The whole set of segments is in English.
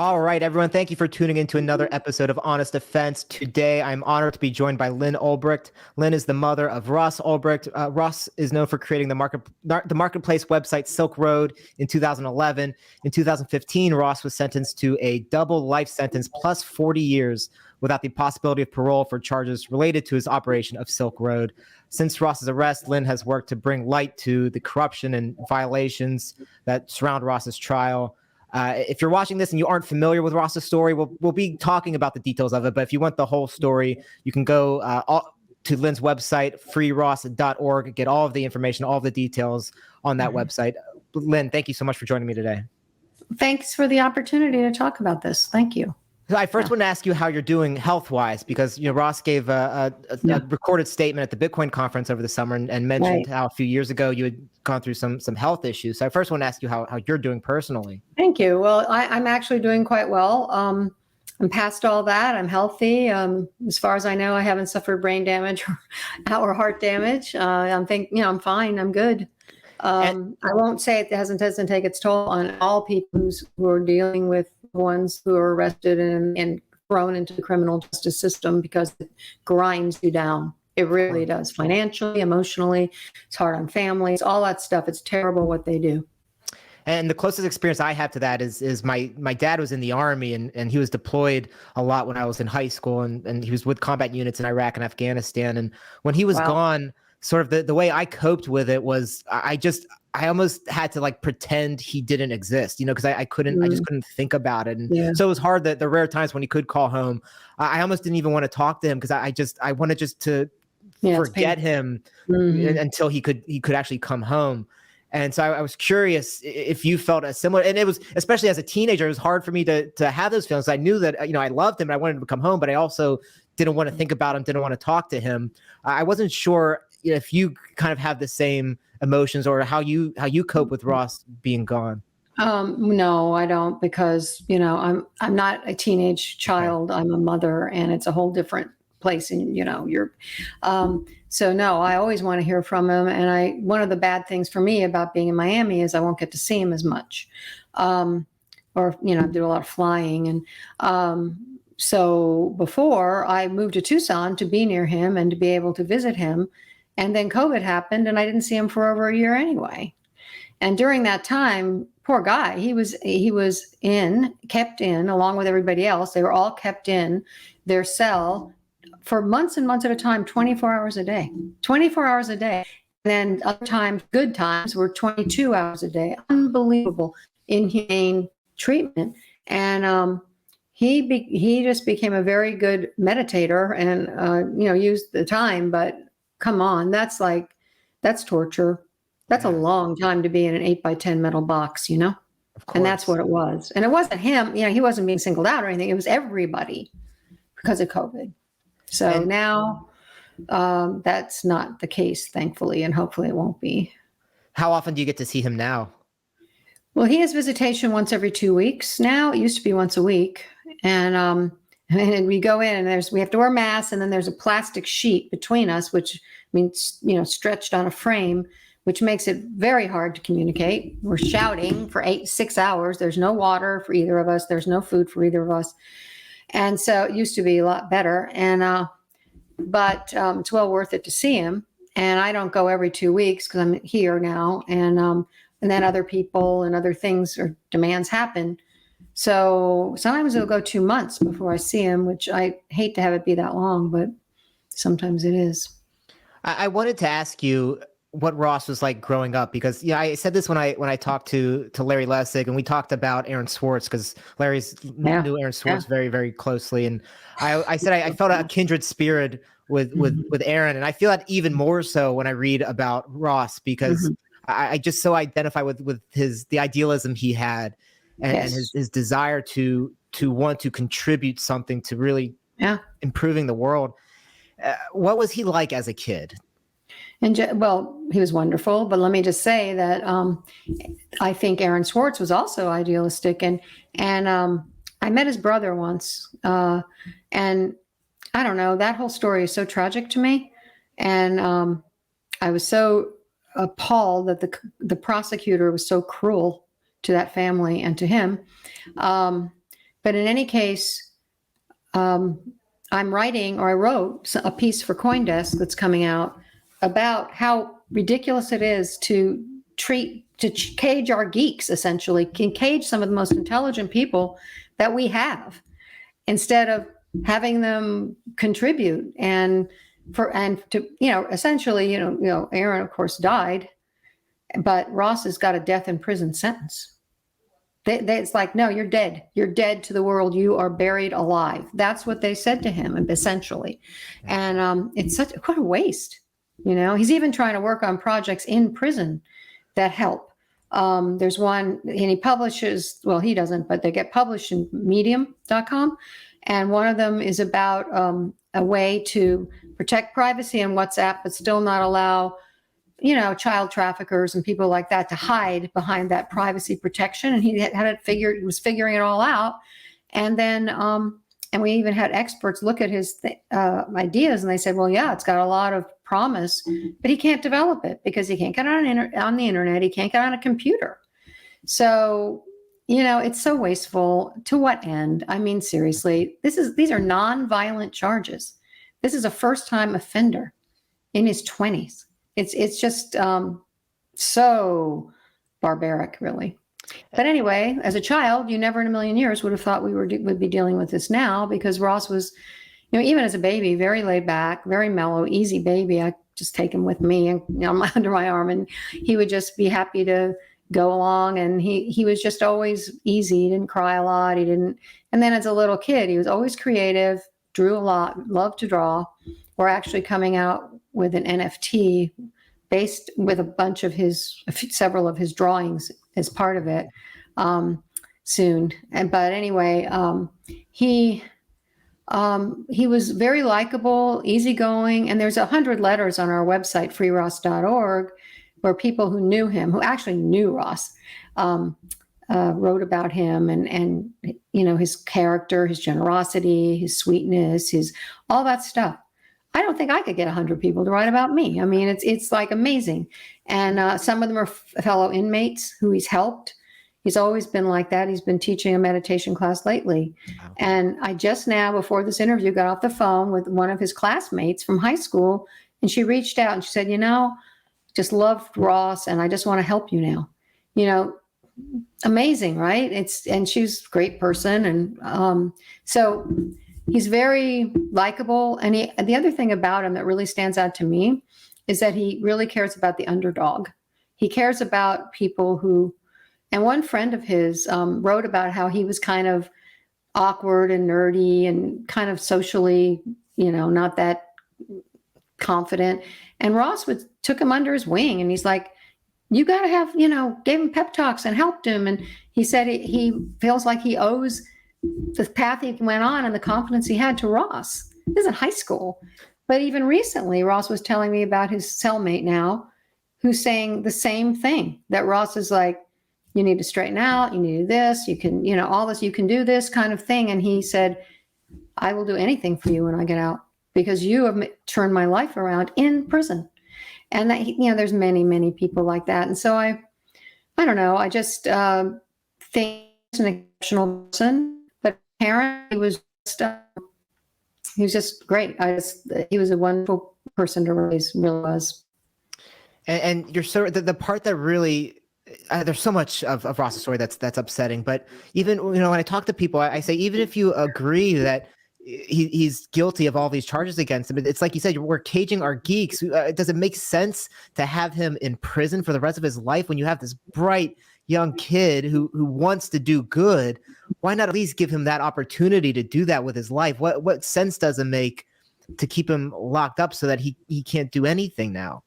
All right, everyone. Thank you for tuning in to another episode of Honest Defense. Today, I'm honored to be joined by Lyn Ulbricht. Lyn is the mother of Ross Ulbricht. Ross is known for creating the marketplace website Silk Road in 2011. In 2015, Ross was sentenced to a double life sentence plus 40 years without the possibility of parole for charges related to his operation of Silk Road. Since Ross's arrest, Lyn has worked to bring light to the corruption and violations that surround Ross's trial. If you're watching this and you aren't familiar with Ross's story, we'll be talking about the details of it. But if you want the whole story, you can go to Lyn's website, freeross.org, get all of the information, all of the details on that website. Lyn, thank you so much for joining me today. Thanks for the opportunity to talk about this. Thank you. So I first want to ask you how you're doing health-wise, because Ross gave a recorded statement at the Bitcoin conference over the summer and mentioned how a few years ago you had gone through some health issues. So I first want to ask you how you're doing personally. Thank you. Well, I'm actually doing quite well. I'm past all that. I'm healthy. As far as I know, I haven't suffered brain damage or heart damage. I'm fine. I'm good. I won't say it doesn't take its toll on all people who are dealing with ones who are arrested and thrown into the criminal justice system, because it grinds you down. It really does. Financially, emotionally, it's hard on families, all that stuff. It's terrible what they do. And the closest experience I have to that is my dad was in the Army and he was deployed a lot when I was in high school, and he was with combat units in Iraq and Afghanistan. And when he was gone, sort of the way I coped with it was I almost had to pretend he didn't exist, because I just couldn't think about it. And so it was hard that the rare times when he could call home, I almost didn't even want to talk to him, because I wanted just to forget him until he could actually come home. And so I was curious if you felt a similar, and it was, especially as a teenager, it was hard for me to have those feelings. I knew that, I loved him and I wanted him to come home, but I also didn't want to think about him, didn't want to talk to him. I wasn't sure if you kind of have the same emotions or how you cope with Ross being gone. No, I don't, because, I'm not a teenage child. I'm a mother, and it's a whole different place. And, so no, I always want to hear from him. And one of the bad things for me about being in Miami is I won't get to see him as much. Or, I do a lot of flying. And, so before I moved to Tucson to be near him and to be able to visit him, and then COVID happened and I didn't see him for over a year anyway. And during that time, poor guy, he was kept in along with everybody else. They were all kept in their cell for months and months at a time, 24 hours a day. And then other times, good times, were 22 hours a day. Unbelievable, inhumane treatment. And he just became a very good meditator and, used the time, but come on, that's torture. That's a long time to be in an 8x10 metal box, Of course. And that's what it was. And it wasn't him, he wasn't being singled out or anything. It was everybody because of COVID. So now that's not the case, thankfully, and hopefully it won't be. How often do you get to see him now? Well, he has visitation once every 2 weeks now. It used to be once a week. And we go in and we have to wear masks, and then there's a plastic sheet between us, which means, stretched on a frame, which makes it very hard to communicate. We're shouting for 6 hours. There's no water for either of us. There's no food for either of us. And so it used to be a lot better. And, but it's well worth it to see him. And I don't go every 2 weeks because I'm here now. And then other people and other things or demands happen. So sometimes it'll go 2 months before I see him, which I hate to have it be that long, but sometimes it is. I wanted to ask you what Ross was like growing up, because I said this when I talked to Larry Lessig, and we talked about Aaron Swartz, because Larry's knew Aaron Swartz very, very closely. And I said I felt a kindred spirit with Aaron, and I feel that even more so when I read about Ross, because I just so identify with the idealism he had and his desire to want to contribute something to really improving the world. What was he like as a kid? And well, he was wonderful, but let me just say that I think Aaron Swartz was also idealistic, and I met his brother once, and I don't know, that whole story is so tragic to me, and I was so appalled that the prosecutor was so cruel to that family and to him. But in any case, I'm writing, or I wrote a piece for CoinDesk that's coming out about how ridiculous it is to cage our geeks, essentially, can cage some of the most intelligent people that we have, instead of having them contribute and to, essentially, Aaron, of course, died, but Ross has got a death in prison sentence. It's like, no, you're dead. You're dead to the world. You are buried alive. That's what they said to him, essentially. And it's what a waste. He's even trying to work on projects in prison that help. There's one, and he publishes, well, he doesn't, but they get published in medium.com. And one of them is about a way to protect privacy on WhatsApp, but still not allow child traffickers and people like that to hide behind that privacy protection. And he had it figured, he was figuring it all out. And then, and we even had experts look at his ideas, and they said, well, yeah, it's got a lot of promise, but he can't develop it because he can't get on the internet. He can't get on a computer. So, it's so wasteful. To what end? I mean, seriously, these are non-violent charges. This is a first-time offender in his 20s. It's just so barbaric, really. But anyway, as a child, you never in a million years would have thought we would be dealing with this now, because Ross was, even as a baby, very laid back, very mellow, easy baby. I just take him with me and under my arm, and he would just be happy to go along. And he was just always easy. He didn't cry a lot. And then as a little kid, he was always creative, drew a lot, loved to draw. We're actually coming out with an NFT based with several of his drawings as part of it soon. But anyway, he was very likable, easygoing, and there's 100 letters on our website, freeross.org, where people who knew him, who actually knew Ross, wrote about him and his character, his generosity, his sweetness, all that stuff. I don't think I could get 100 people to write about me. I mean, it's like amazing. And some of them are fellow inmates who he's helped. He's always been like that. He's been teaching a meditation class lately. Wow. And I just now, before this interview, got off the phone with one of his classmates from high school. And she reached out and she said, just loved Ross, and I just want to help you now. Amazing, right? And she's a great person. And so he's very likable. And the other thing about him that really stands out to me is that he really cares about the underdog. He cares about people who, and one friend of his wrote about how he was kind of awkward and nerdy and kind of socially, not that confident. And Ross took him under his wing, and he's like, you got to have, gave him pep talks and helped him. And he said he feels like he owes the path he went on and the confidence he had to Ross. This is in high school. But even recently, Ross was telling me about his cellmate now, who's saying the same thing, that Ross is like, you need to straighten out, you need to do this, you can, all this, you can do this kind of thing. And he said, I will do anything for you when I get out, because you have turned my life around in prison. And that, there's many, many people like that. And so I don't know, I just think he's an exceptional person. But parent, he was just great. He was a wonderful person to raise, really was. And you're so the part that really there's so much of Ross's story that's upsetting. But even when I talk to people, I say, even if you agree that he's guilty of all these charges against him, it's like you said, we're caging our geeks. Does it make sense to have him in prison for the rest of his life when you have this bright young kid who wants to do good? Why not at least give him that opportunity to do that with his life? What sense does it make to keep him locked up so that he can't do anything now?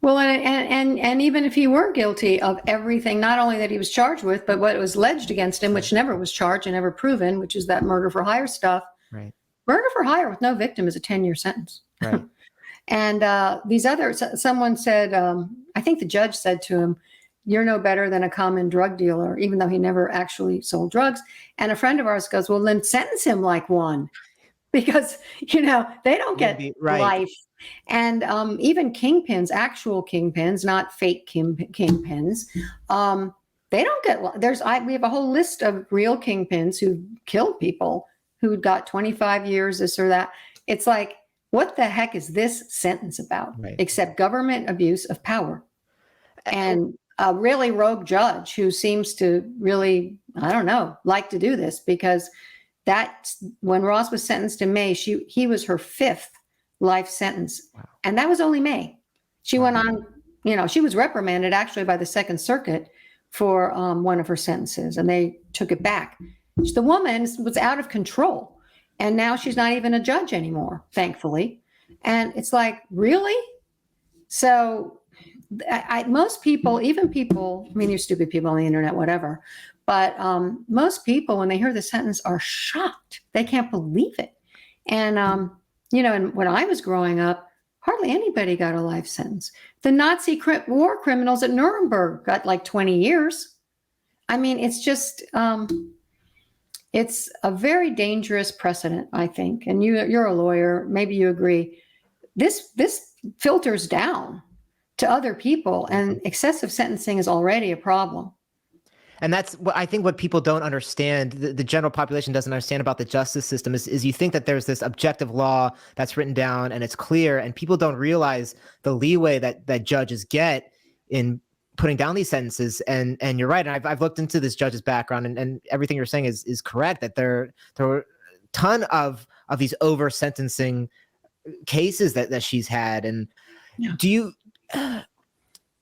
Well, and even if he were guilty of everything, not only that he was charged with, but what was alleged against him, which never was charged and never proven, which is that murder for hire stuff. Right. Murder for hire with no victim is a 10-year sentence. Right. And someone said, I think the judge said to him, you're no better than a common drug dealer, even though he never actually sold drugs. And a friend of ours goes, well, then sentence him like one, because, they don't get life. And even kingpins, actual kingpins, not fake kingpins, they don't get, we have a whole list of real kingpins who killed people who got 25 years, this or that. It's like, what the heck is this sentence about? Right. Except government abuse of power. And a really rogue judge who seems to really, I don't know, like to do this, because when Ross was sentenced in May, he was her 5th life sentence. Wow. And that was only May. She went on, she was reprimanded actually by the Second Circuit for one of her sentences, and they took it back. The woman was out of control, and now she's not even a judge anymore, thankfully. And it's like, really? So most people, even people, I mean, you're stupid people on the internet, whatever, but most people, when they hear the sentence, are shocked. They can't believe it. And, and when I was growing up, hardly anybody got a life sentence. The Nazi war criminals at Nuremberg got like 20 years. I mean, it's just, it's a very dangerous precedent, I think. And you're a lawyer, maybe you agree. This filters down to other people, and excessive sentencing is already a problem. And that's what I think what people don't understand, the general population doesn't understand about the justice system is you think that there's this objective law that's written down and it's clear, and people don't realize the leeway that judges get in putting down these sentences. And you're right. And I've looked into this judge's background, and everything you're saying is correct, that there were a ton of these over sentencing cases that she's had. And do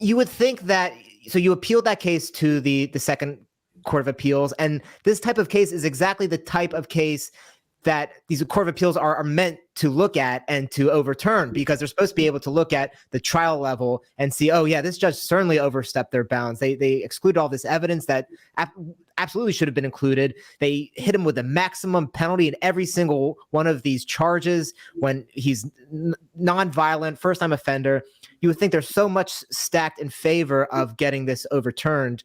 you would think that, so you appealed that case to the Second Court of Appeals, and this type of case is exactly the type of case that these Court of Appeals are meant to look at and to overturn, because they're supposed to be able to look at the trial level and see, oh yeah, this judge certainly overstepped their bounds. They excluded all this evidence that absolutely should have been included. They hit him with the maximum penalty in every single one of these charges when he's nonviolent, first-time offender. You would think there's so much stacked in favor of getting this overturned.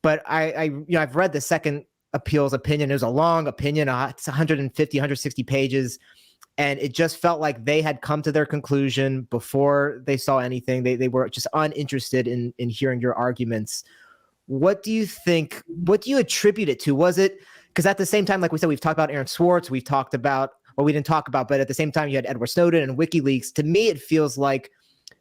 But I've read the Second Appeals opinion. It was a long opinion. It's 150, 160 pages. And it just felt like they had come to their conclusion before they saw anything. They were just uninterested in hearing your arguments. What do you think, what do you attribute it to? Was it, because at the same time, like we said, we've talked about Aaron Swartz, we've talked about, well, we didn't talk about, but at the same time, you had Edward Snowden and WikiLeaks. To me, it feels like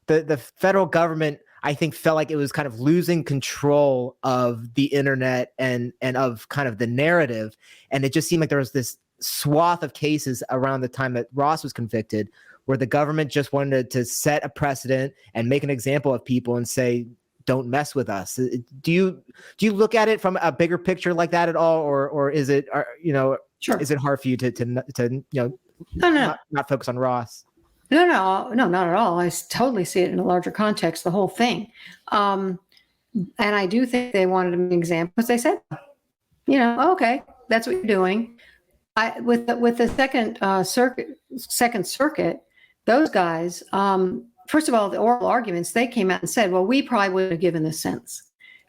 the federal government, I think, felt like it was kind of losing control of the internet and of kind of the narrative. And it just seemed like there was this swath of cases around the time that Ross was convicted where the government just wanted to set a precedent and make an example of people and say, don't mess with us. Do you look at it from a bigger picture like that at all? Or is it, sure, is it hard for you to not focus on Ross? No, not at all. I totally see it in a larger context, the whole thing. And I do think they wanted an example, because they said, okay, that's what you're doing. With the Second Circuit, those guys, first of all, the oral arguments, they came out and said, well, we probably wouldn't have given this sentence.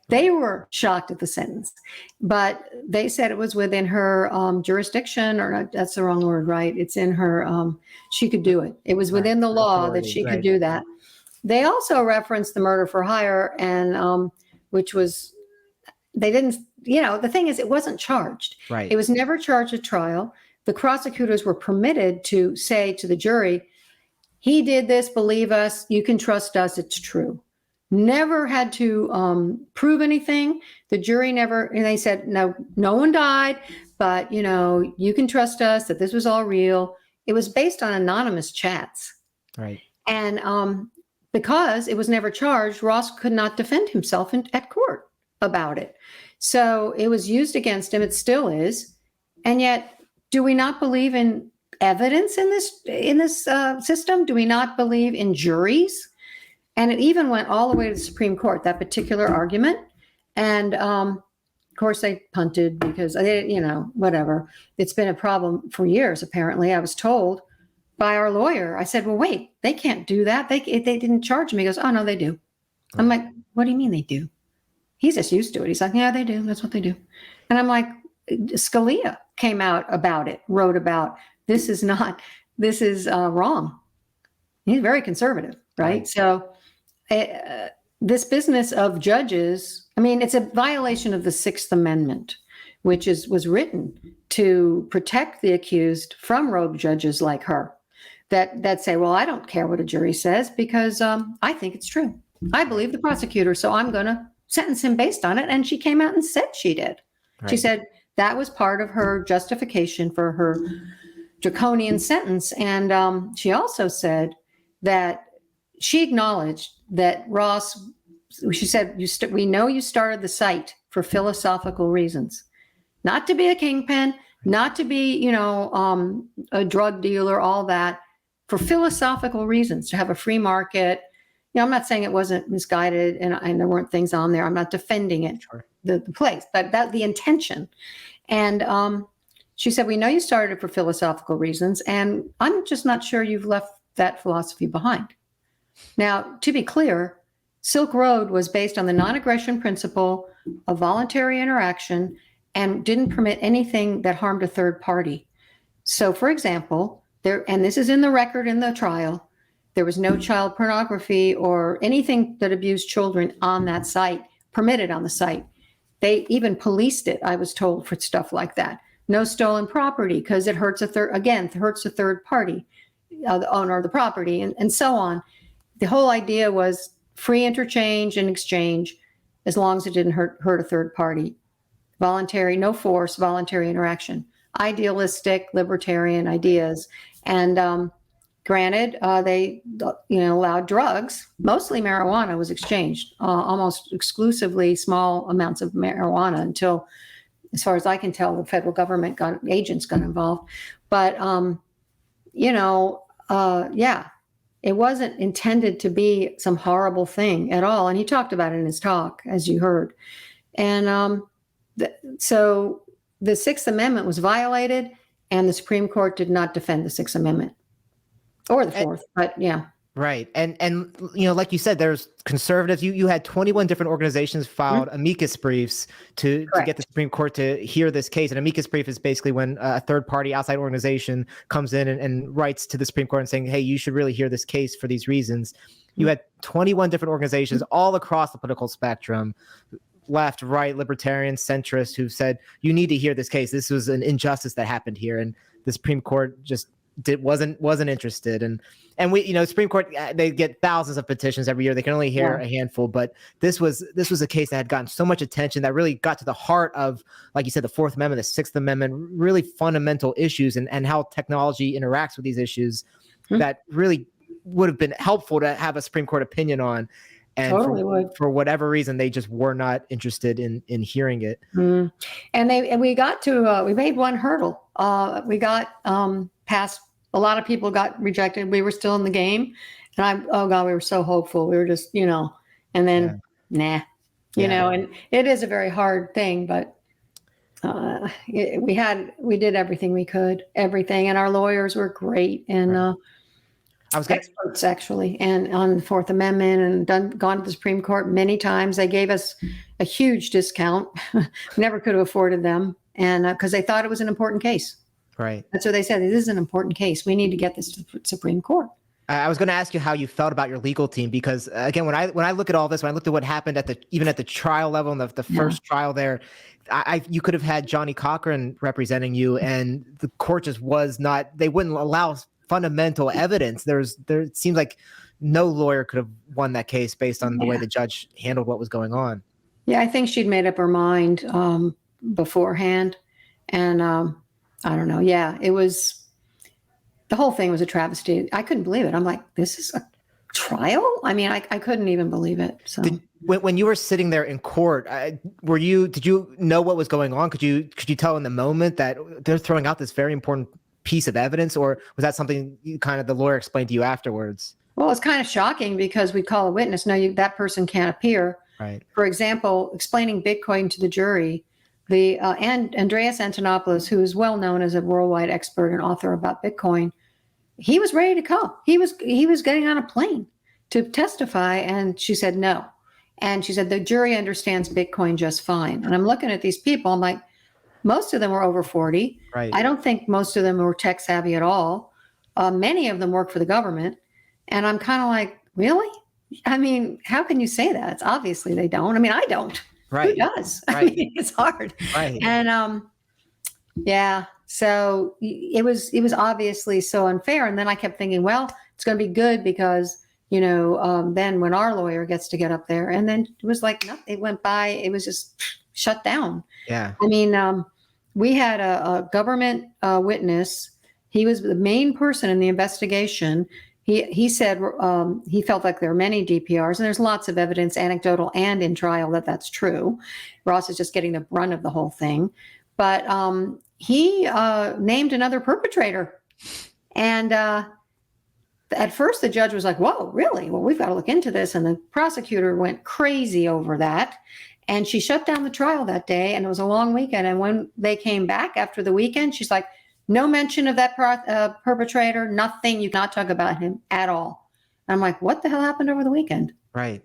They were shocked at the sentence, but they said it was within her jurisdiction, or not, that's the wrong word, right? It's in her, she could do it. It was within the law that she could do that. They also referenced the murder for hire, and which was, they didn't, the thing is, it wasn't charged. Right. It was never charged at trial. The prosecutors were permitted to say to the jury, he did this, believe us, you can trust us, it's true. Never had to prove anything. The jury never, and they said, no one died, but you can trust us that this was all real. It was based on anonymous chats. Right. And because it was never charged, Ross could not defend himself at court about it. So it was used against him. It still is. And yet, do we not believe in evidence in this system? Do we not believe in juries? And it even went all the way to the Supreme Court, that particular argument. And of course, they punted because, whatever. It's been a problem for years, apparently. I was told by our lawyer. I said, well, wait, they can't do that. They didn't charge me. He goes, oh, no, they do. I'm like, what do you mean they do? He's just used to it. He's like, yeah, they do. That's what they do. And I'm like, Scalia came out about it, wrote about, this is wrong. He's very conservative, right? So this business of judges, I mean, it's a violation of the Sixth Amendment, which was written to protect the accused from rogue judges like her that say, well, I don't care what a jury says because I think it's true. I believe the prosecutor, so I'm going to sentence him based on it. And she came out and said she did. Right. She said that was part of her justification for her draconian sentence. And she also said that she acknowledged that Ross, she said, we know you started the site for philosophical reasons, not to be a kingpin, not to be, a drug dealer, all that, for philosophical reasons, to have a free market. I'm not saying it wasn't misguided and there weren't things on there. I'm not defending it, sure, the place, but that the intention. And she said, we know you started it for philosophical reasons, and I'm just not sure you've left that philosophy behind. Now, to be clear, Silk Road was based on the non-aggression principle of voluntary interaction and didn't permit anything that harmed a third party. So, for example, and this is in the record in the trial, there was no child pornography or anything that abused children on that site, permitted on the site. They even policed it, I was told, for stuff like that. No stolen property because it hurts hurts a third party, the owner of the property, and so on. The whole idea was free interchange and exchange as long as it didn't hurt a third party. Voluntary, no force, voluntary interaction. Idealistic, libertarian ideas. And granted, they allowed drugs. Mostly marijuana was exchanged, almost exclusively small amounts of marijuana until, as far as I can tell, the federal government agents got involved. But, it wasn't intended to be some horrible thing at all. And he talked about it in his talk, as you heard. And so the Sixth Amendment was violated, and the Supreme Court did not defend the Sixth Amendment or the Fourth, but yeah. Right. And like you said, there's conservatives. You had 21 different organizations filed amicus briefs to get the Supreme Court to hear this case. An amicus brief is basically when a third party outside organization comes in and writes to the Supreme Court and saying, hey, you should really hear this case for these reasons. You had 21 different organizations all across the political spectrum, left, right, libertarian, centrist, who said, you need to hear this case. This was an injustice that happened here. And the Supreme Court just wasn't interested. And we, Supreme Court, they get thousands of petitions every year. They can only hear a handful, but this was a case that had gotten so much attention that really got to the heart of, like you said, the Fourth Amendment, the Sixth Amendment, really fundamental issues and how technology interacts with these issues that really would have been helpful to have a Supreme Court opinion on. And totally for whatever reason, they just were not interested in hearing it. And we got to, we made one hurdle. We got past, a lot of people got rejected. We were still in the game. And we were so hopeful. We were just, and then, and it is a very hard thing, but we did everything we could, everything. And our lawyers were great. And, experts actually, and on the Fourth Amendment, and gone to the Supreme Court many times. They gave us a huge discount. Never could have afforded them, and because they thought it was an important case. Right. That's what they said. This is an important case. We need to get this to the Supreme Court. I was going to ask you how you felt about your legal team, because again, when I look at all this, when I looked at what happened even at the trial level and the first trial there, you could have had Johnny Cochran representing you, and the court just was not. They wouldn't allow fundamental evidence. It seems like no lawyer could have won that case based on the way the judge handled what was going on. Yeah, I think she'd made up her mind beforehand. And I don't know. Yeah, the whole thing was a travesty. I couldn't believe it. I'm like, this is a trial? I mean, I couldn't even believe it. So when you were sitting there in court, did you know what was going on? Could you tell in the moment that they're throwing out this very important piece of evidence, or was that something the lawyer explained to you afterwards? Well, it's kind of shocking because we call a witness. No, that person can't appear. Right. For example, explaining Bitcoin to the jury, and Andreas Antonopoulos, who is well known as a worldwide expert and author about Bitcoin, he was ready to come. He was getting on a plane to testify, and she said no. And she said the jury understands Bitcoin just fine. And I'm looking at these people. I'm like, most of them were over 40. Right. I don't think most of them were tech savvy at all. Many of them work for the government. And I'm kind of like, really? I mean, how can you say that? It's obviously they don't. I mean, I don't. Right. Who does? I Right. mean, it's hard. Right. And yeah, so it was obviously so unfair. And then I kept thinking, well, it's going to be good because then when our lawyer gets to get up there, and then it was like nothing. It went by. It was just shut down. Yeah. I mean, we had a government witness. He was the main person in the investigation. He said he felt like there are many DPRs, and there's lots of evidence, anecdotal and in trial, that that's true. Ross is just getting the brunt of the whole thing. But he named another perpetrator. And at first, the judge was like, whoa, really? Well, we've got to look into this. And the prosecutor went crazy over that. And she shut down the trial that day. And it was a long weekend. And when they came back after the weekend, she's like, no mention of that perpetrator, nothing. You cannot talk about him at all. And I'm like, what the hell happened over the weekend? Right.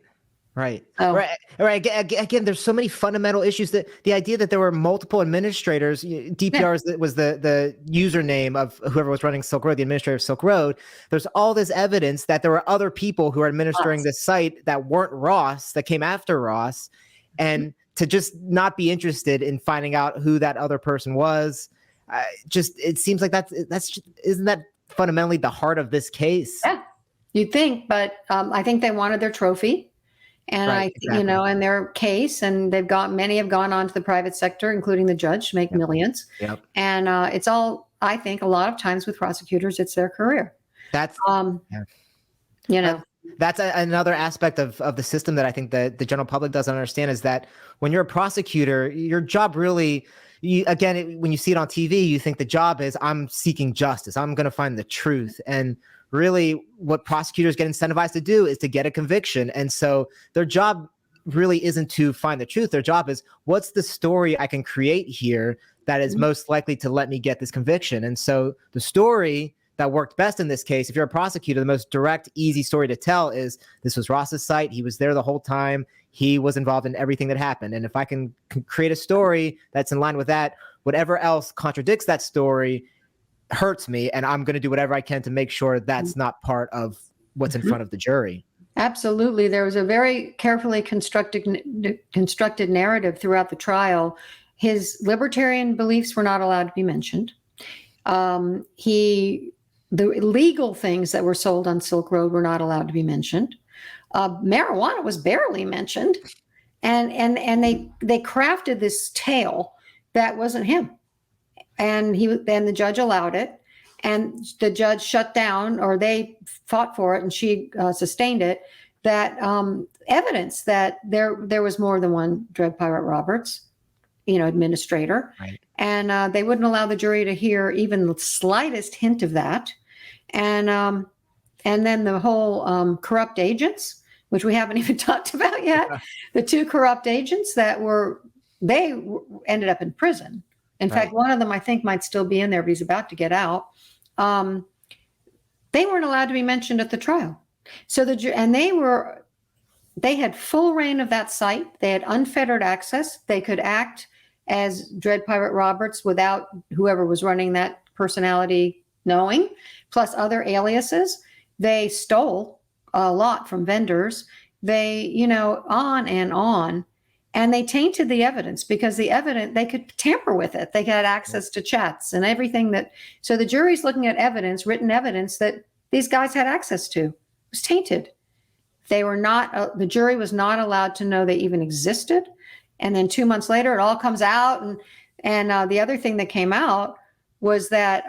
Right. Oh. Right. Again, there's so many fundamental issues that the idea that there were multiple administrators, DPRs, that was the username of whoever was running Silk Road, the administrator of Silk Road. There's all this evidence that there were other people who are administering this site that weren't Ross, that came after Ross, and to just not be interested in finding out who that other person was. It seems like isn't that fundamentally the heart of this case? Yeah, you'd think, but I think they wanted their trophy. And right, exactly. And their case, and many have gone on to the private sector, including the judge, to make millions. Yep. And it's all, I think, a lot of times with prosecutors, it's their career. That's, that's another aspect of the system that I think that the general public doesn't understand, is that when you're a prosecutor, your job really, when you see it on TV, you think the job is, I'm seeking justice. I'm going to find the truth. And really what prosecutors get incentivized to do is to get a conviction. And so their job really isn't to find the truth. Their job is, what's the story I can create here that is most likely to let me get this conviction? And so the story that worked best in this case, if you're a prosecutor, the most direct, easy story to tell is, this was Ross's site. He was there the whole time. He was involved in everything that happened. And if I can create a story that's in line with that, whatever else contradicts that story hurts me, and I'm going to do whatever I can to make sure that's not part of what's in front of the jury. Absolutely. There was a very carefully constructed narrative throughout the trial. His libertarian beliefs were not allowed to be mentioned. The illegal things that were sold on Silk Road were not allowed to be mentioned. Marijuana was barely mentioned, and they crafted this tale that wasn't him. And the judge allowed it, and the judge shut down, or they fought for it, and she sustained it. That evidence that there was more than one Dread Pirate Roberts, administrator, right. And they wouldn't allow the jury to hear even the slightest hint of that. And then the whole corrupt agents, which we haven't even talked about yet, the two corrupt agents they ended up in prison. In fact, one of them, I think, might still be in there, but he's about to get out. They weren't allowed to be mentioned at the trial. So they had full reign of that site. They had unfettered access. They could act as Dread Pirate Roberts without whoever was running that personality knowing, plus other aliases. They stole a lot from vendors. They, on and on. And they tainted the evidence, because the evidence, they could tamper with it. They had access to chats and everything so the jury's looking at evidence, written evidence, that these guys had access to. It was tainted. They were not, the jury was not allowed to know they even existed. And then 2 months later, it all comes out. And the other thing that came out was that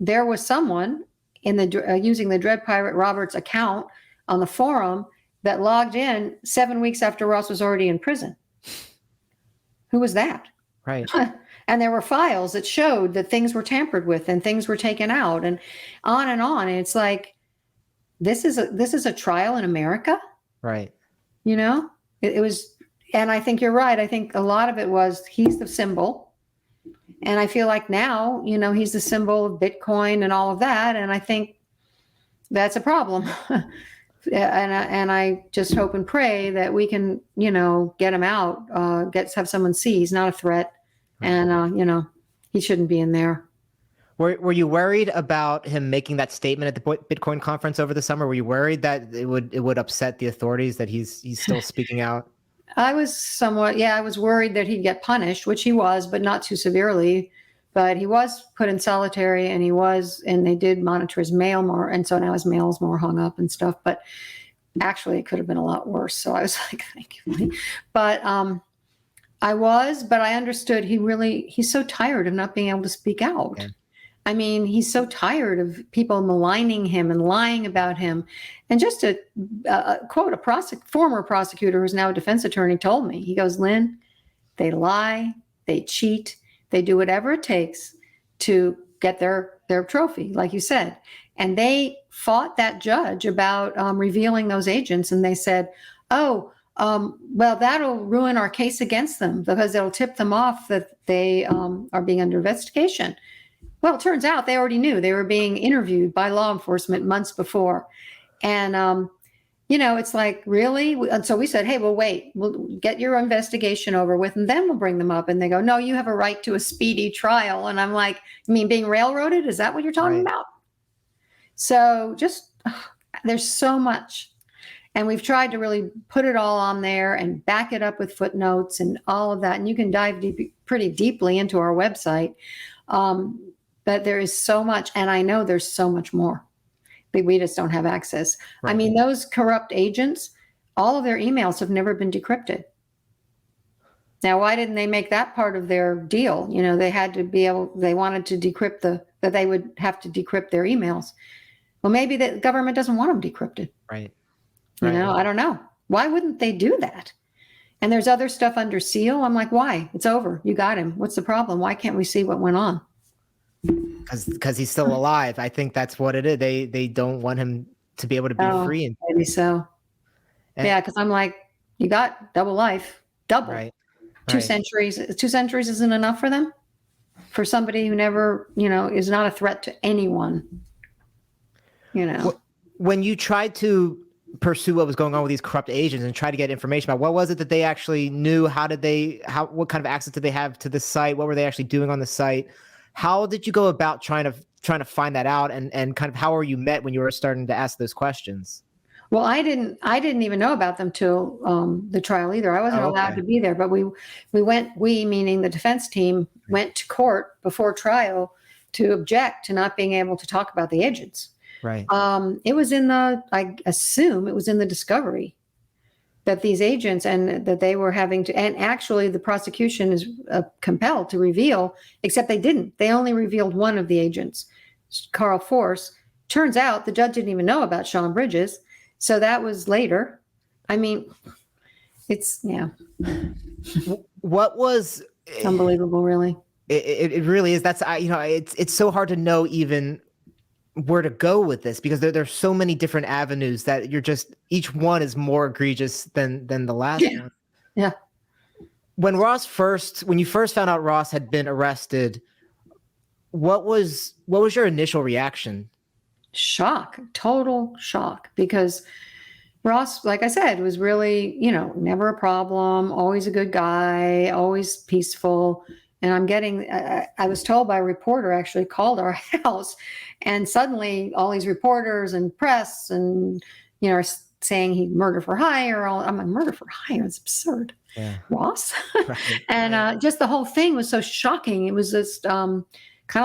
there was someone using the Dread Pirate Roberts account on the forum that logged in 7 weeks after Ross was already in prison. Who was that? Right. And there were files that showed that things were tampered with and things were taken out, and on and on. And it's like, this is a trial in America. Right. It was, and I think you're right. I think a lot of it was, he's the symbol. And I feel like now, he's the symbol of Bitcoin and all of that. And I think that's a problem. And I just hope and pray that we can, get him out, have someone see he's not a threat. And, he shouldn't be in there. Were you worried about him making that statement at the Bitcoin conference over the summer? Were you worried that it would upset the authorities that he's still speaking out? I was somewhat, yeah, I was worried that he'd get punished, which he was, but not too severely. But he was put in solitary, and they did monitor his mail more. And so now his mail is more hung up and stuff. But actually, it could have been a lot worse. So I was like, thank you. But but I understood he's so tired of not being able to speak out. Yeah. I mean, he's so tired of people maligning him and lying about him. And just to quote a former prosecutor who's now a defense attorney told me, he goes, Lynn, they lie, they cheat, they do whatever it takes to get their trophy, like you said. And they fought that judge about revealing those agents. And they said, well, that'll ruin our case against them because it'll tip them off that they are being under investigation. Well, it turns out they already knew they were being interviewed by law enforcement months before. And, it's like, really? And so we said, hey, well, wait, we'll get your investigation over with and then we'll bring them up. And they go, no, you have a right to a speedy trial. And I'm like, you mean being railroaded? Is that what you're talking about? So there's so much. And we've tried to really put it all on there and back it up with footnotes and all of that. And you can dive pretty deeply into our website. But there is so much, and I know there's so much more, but we just don't have access. Right. I mean, those corrupt agents, all of their emails have never been decrypted. Now, why didn't they make that part of their deal? They had to they wanted to decrypt that they would have to decrypt their emails. Well, maybe the government doesn't want them decrypted. Right. I don't know. Why wouldn't they do that? And there's other stuff under seal. I'm like, why? It's over. You got him. What's the problem? Why can't we see what went on? Because he's still alive. I think that's what it is. They don't want him to be able to be free. Maybe so. Yeah, because I'm like, you got double life. Double. Right. 2 centuries. 2 centuries isn't enough for them? For somebody who never, is not a threat to anyone. When you tried to pursue what was going on with these corrupt agents and try to get information about what was it that they actually knew, what kind of access did they have to the site, what were they actually doing on the site, how did you go about trying to find that out, and kind of how were you met when you were starting to ask those questions? Well, I didn't even know about them till the trial either. I wasn't allowed to be there, but we meaning the defense team, went to court before trial to object to not being able to talk about the agents. Right. It was I assume it was in the discovery that these agents and that they were having to, and actually the prosecution is compelled to reveal, except they didn't. They only revealed one of the agents, Carl Force. Turns out the judge didn't even know about Sean Bridges. So that was later. I mean, What was unbelievable, really? It really is. That's it's so hard to know even where to go with this, because there's so many different avenues that each one is more egregious than the last one. Yeah. When you first found out Ross had been arrested, what was your initial reaction? Shock, total shock, because Ross, like I said, was really, never a problem, always a good guy, always peaceful. And I was told by a reporter actually called our house, and suddenly all these reporters and press and, are saying he murder for hire. I'm like, murder for hire? It's absurd. Yeah. Ross? Right. And just the whole thing was so shocking. It was just kind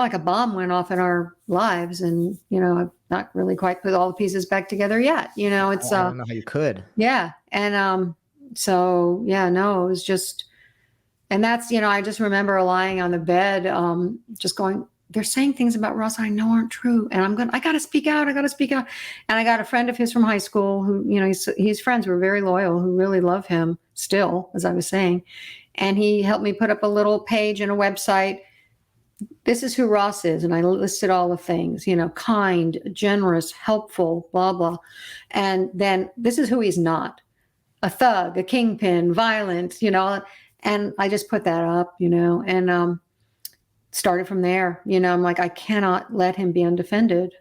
of like a bomb went off in our lives. And, I've not really quite put all the pieces back together yet. I don't know how you could. Yeah. And it was just, and that's, I just remember lying on the bed, just going, they're saying things about Ross I know aren't true. And I got to speak out. And I got a friend of his from high school who, his friends were very loyal, who really love him still, as I was saying. And he helped me put up a little page and a website. This is who Ross is. And I listed all the things, kind, generous, helpful, blah, blah. And then this is who he's not: a thug, a kingpin, violent, and I just put that up, and started from there. I'm like, I cannot let him be undefended.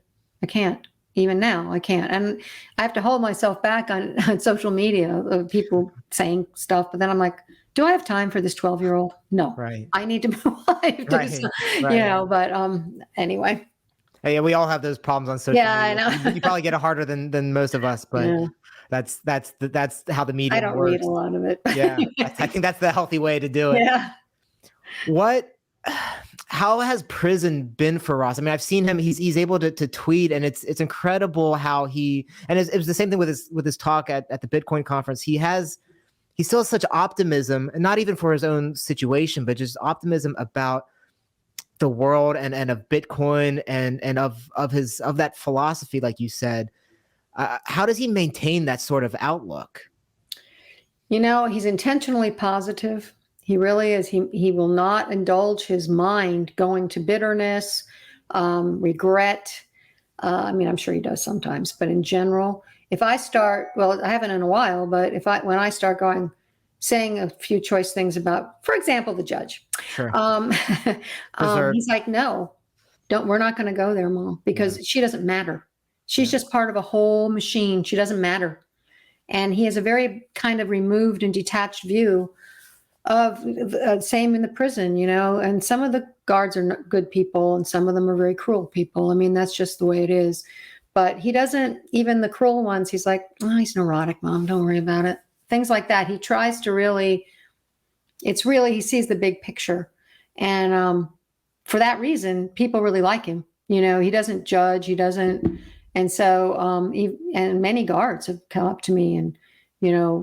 I can't. Even now, I can't. And I have to hold myself back on social media of people saying stuff. But then I'm like, do I have time for this 12-year-old? No, Right. I need to move life. Right. Right. But anyway. Yeah, we all have those problems on social Yeah, I media. know. You probably get it harder than most of us, but Yeah, that's how the I medium don't read a works. lot of it. Yeah, I think that's the healthy way to do it. Yeah. What? How has prison been for Ross? I mean, I've seen him. He's able to tweet, and it's incredible how he. And it was the same thing with his talk at the Bitcoin conference. He still has such optimism, and not even for his own situation, but just optimism about the world and of Bitcoin and of that philosophy, like you said. How does he maintain that sort of outlook? He's intentionally positive. He really is. He will not indulge his mind going to bitterness, regret. I mean, I'm sure he does sometimes, but in general, if I start, well, I haven't in a while, but when I start saying a few choice things about, for example, the judge, Sure. he's like, no, we're not going to go there, Mom, because she doesn't matter. She's just part of a whole machine. She doesn't matter. And he has a very kind of removed and detached view of same in the prison, and some of the guards are not good people and some of them are very cruel people. I mean, that's just the way it is. But he doesn't, even the cruel ones, he's like, oh, he's neurotic, Mom, don't worry about it. Things like that. He tries to really, he sees the big picture. And for that reason, people really like him. He doesn't judge, he doesn't. And so, and many guards have come up to me and,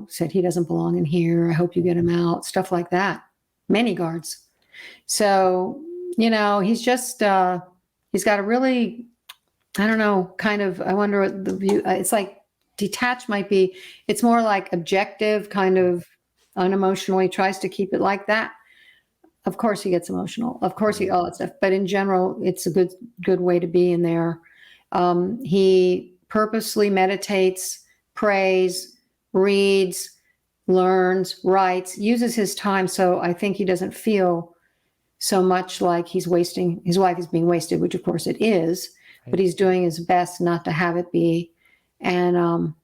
said he doesn't belong in here. I hope you get him out, stuff like that. Many guards. So, he's just, he's got a really, I don't know, kind of, I wonder what the view, it's like detached might be, it's more like objective, kind of unemotional. He tries to keep it like that. Of course he gets emotional. Of course all that stuff. But in general, it's a good way to be in there. He purposely meditates, prays, reads, learns, writes, uses his time. So I think he doesn't feel so much like his life is being wasted, which of course it is, but he's doing his best not to have it be. And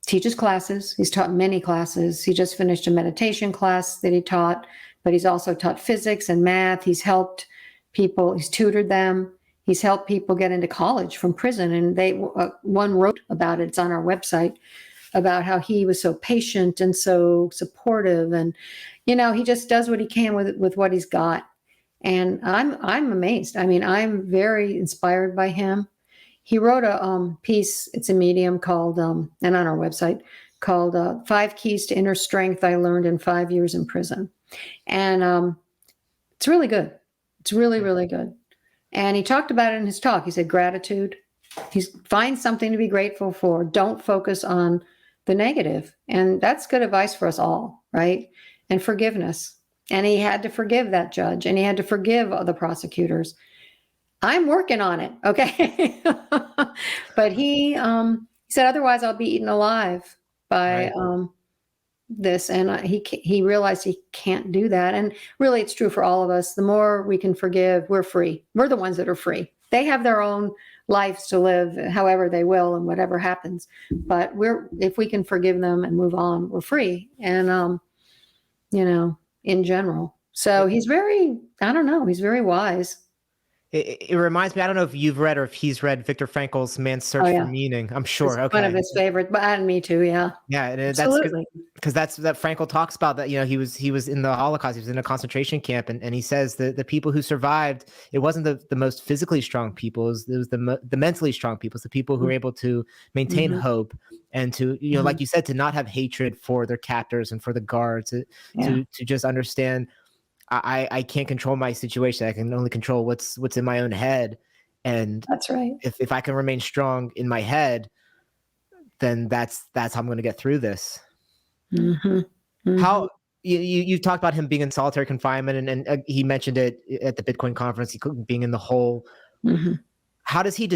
teaches classes. He's taught many classes. He just finished a meditation class that he taught, but he's also taught physics and math. He's helped people. He's tutored them. He's helped people get into college from prison. And one wrote about it. It's on our website, about how he was so patient and so supportive. And, he just does what he can with what he's got. And I'm amazed. I mean, I'm very inspired by him. He wrote a piece, it's a Medium called, and on our website, called 5 Keys to Inner Strength I Learned in 5 Years in Prison. And it's really good. It's really, really good. And he talked about it in his talk. He said gratitude. Find something to be grateful for. Don't focus on the negative. And that's good advice for us all, right? And forgiveness. And he had to forgive that judge, and he had to forgive the prosecutors. I'm working on it, okay? But he said, otherwise I'll be eaten alive by this. And he realized he can't do that. And really, it's true for all of us. The more we can forgive, we're free. We're the ones that are free. They have their own lives to live however they will and whatever happens. But if we can forgive them and move on, we're free. And, in general. So he's very, I don't know, he's very wise. It reminds me, I don't know if you've read or if he's read Viktor Frankl's Man's Search for Meaning. I'm sure. It's one of his favorites, and me too. Yeah. Yeah. And absolutely. Because that's that Frankl talks about that, he was in the Holocaust, he was in a concentration camp. And he says that the people who survived, it wasn't the most physically strong people, it was the mentally strong people. It's the people who were able to maintain hope and to, like you said, to not have hatred for their captors and for the guards, to just understand, I can't control my situation. I can only control what's in my own head. And that's right. If I can remain strong in my head, then that's how I'm going to get through this. How you talked about him being in solitary confinement, and he mentioned it at the Bitcoin conference, being in the hole. How does he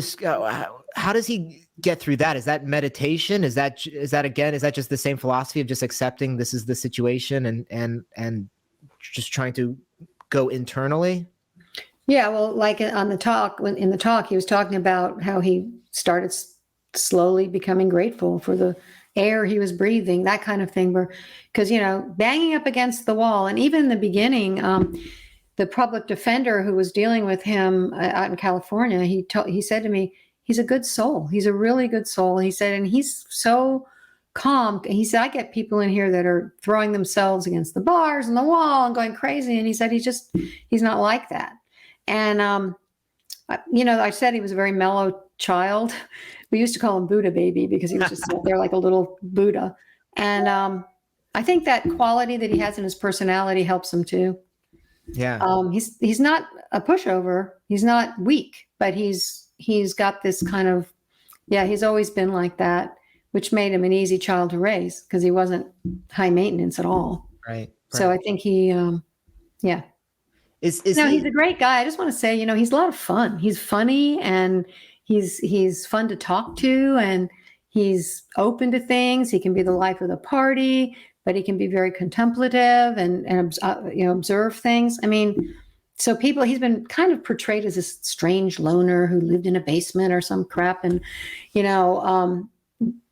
get through that? Is that meditation? Is that just the same philosophy of just accepting this is the situation and just trying to go internally? Yeah, well, like in the talk, he was talking about how he started slowly becoming grateful for the air he was breathing, that kind of thing. Because, banging up against the wall. And even in the beginning, the public defender who was dealing with him out in California, he said to me, he's a good soul. He's a really good soul. He said, and he's so calm. He said, I get people in here that are throwing themselves against the bars and the wall and going crazy. And he said, he's not like that. And, I said he was a very mellow child. We used to call him Buddha baby because he was just there like a little Buddha. And I think that quality that he has in his personality helps him too. Yeah. He's not a pushover. He's not weak, but he's got this kind of, he's always been like that, which made him an easy child to raise because he wasn't high maintenance at all. Right. So I think he's a great guy. I just want to say, he's a lot of fun. He's funny and he's fun to talk to, and he's open to things. He can be the life of the party, but he can be very contemplative and observe things. I mean, so he's been kind of portrayed as this strange loner who lived in a basement or some crap. And,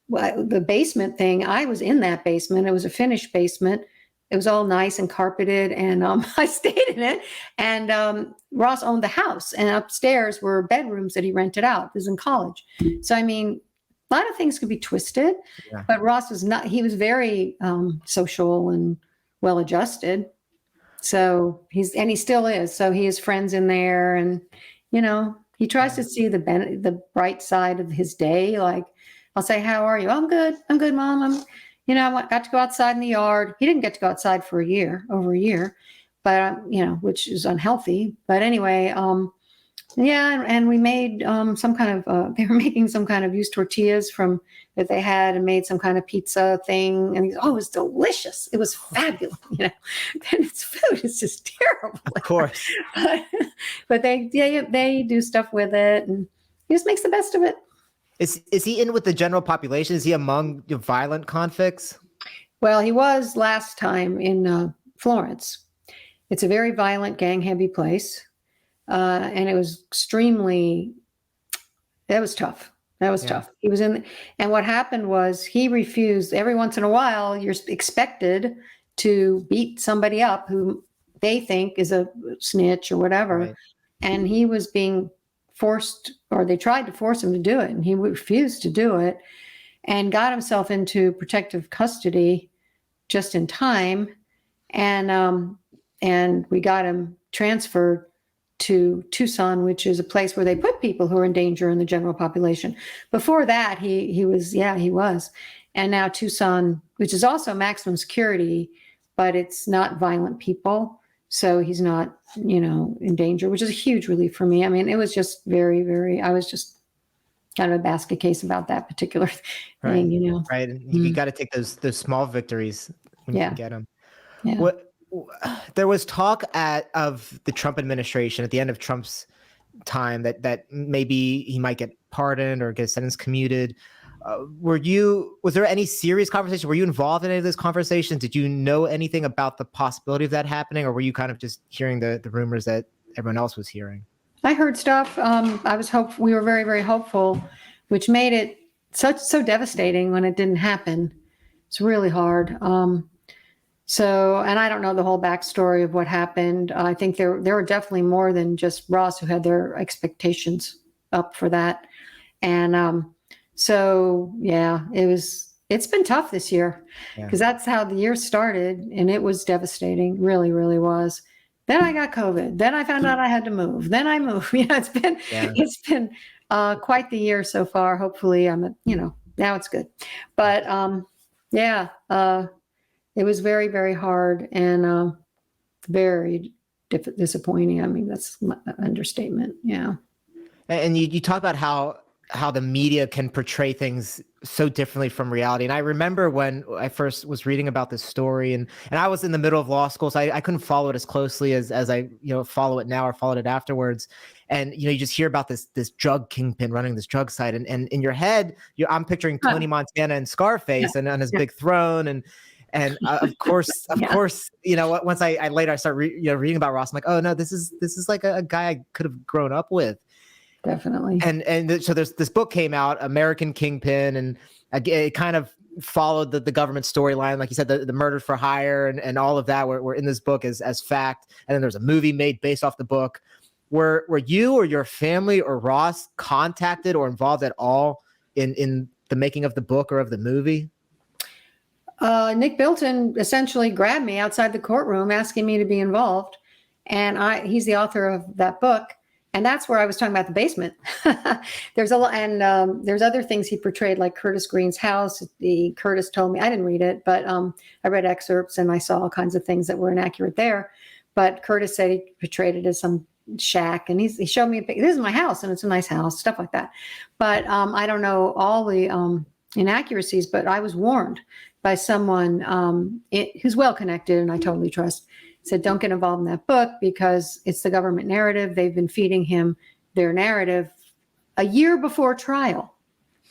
the basement thing, I was in that basement. It was a finished basement. It was all nice and carpeted, and I stayed in it. And Ross owned the house, and upstairs were bedrooms that he rented out. He was in college. So, I mean, a lot of things could be twisted, but Ross was not. He was very social and well-adjusted. So he still is. So he has friends in there, and, he tries to see the bright side of his day. Like, I'll say, how are you? I'm good, Mom. I got to go outside in the yard. He didn't get to go outside for over a year, but, which is unhealthy. But anyway, and we made some kind of, they were making some kind of used tortillas that they had and made some kind of pizza thing. And it was delicious. It was fabulous. And its food is just terrible. Of course. But they do stuff with it, and he just makes the best of it. Is he in with the general population? Is he among violent convicts? Well, he was last time in Florence. It's a very violent, gang-heavy place. And it was that was tough. That was tough. He was and what happened was he refused. Every once in a while, you're expected to beat somebody up who they think is a snitch or whatever. Right. And he was being forced, or they tried to force him to do it, and he refused to do it and got himself into protective custody just in time. And we got him transferred to Tucson, which is a place where they put people who are in danger in the general population. Before that, he was. And now Tucson, which is also maximum security, but it's not violent people. So he's not, in danger, which is a huge relief for me. I mean, it was just very, very, I was just kind of a basket case about that particular thing, Right. And you got to take those small victories when you can get them. Yeah. There was talk of the Trump administration at the end of Trump's time that maybe he might get pardoned or get a sentence commuted. Was there any serious conversation? Were you involved in any of those conversations? Did you know anything about the possibility of that happening, or were you kind of just hearing the rumors that everyone else was hearing? I heard stuff. We were very, very hopeful, which made it so devastating when it didn't happen. It's really hard. And I don't know the whole backstory of what happened. I think there were definitely more than just Ross who had their expectations up for that. And, it's been tough this year because that's how the year started, and it was devastating. Really, really was. Then I got COVID. Then I found out I had to move. Then I moved. It's been quite the year so far. Hopefully now it's good. But it was very, very hard and very disappointing. I mean, that's my understatement. Yeah. And you talk about how the media can portray things so differently from reality. And I remember when I first was reading about this story, and I was in the middle of law school, so I couldn't follow it as closely as I follow it now or followed it afterwards. And you just hear about this drug kingpin running this drug site, and in your head, I'm picturing Tony Montana and Scarface and on his big throne, and of course, once I start reading about Ross, I'm like, oh no, this is like a guy I could have grown up with. definitely. So there's this book came out, American Kingpin, and it kind of followed the government storyline, like you said, the murder for hire and all of that were in this book as fact. And then there's a movie made based off the book. Were you or your family or Ross contacted or involved at all in the making of the book or of the movie? Nick Bilton essentially grabbed me outside the courtroom asking me to be involved. And he's the author of that book. And that's where I was talking about the basement. There's a lot, and there's other things he portrayed, like Curtis Green's house. Curtis told me, I didn't read it, but I read excerpts and I saw all kinds of things that were inaccurate there. But Curtis said he portrayed it as some shack, and he showed me a picture. This is my house, and it's a nice house, stuff like that. But I don't know all the inaccuracies, but I was warned by someone who's well connected and I totally trust. Said, don't get involved in that book because it's the government narrative. They've been feeding him their narrative a year before trial,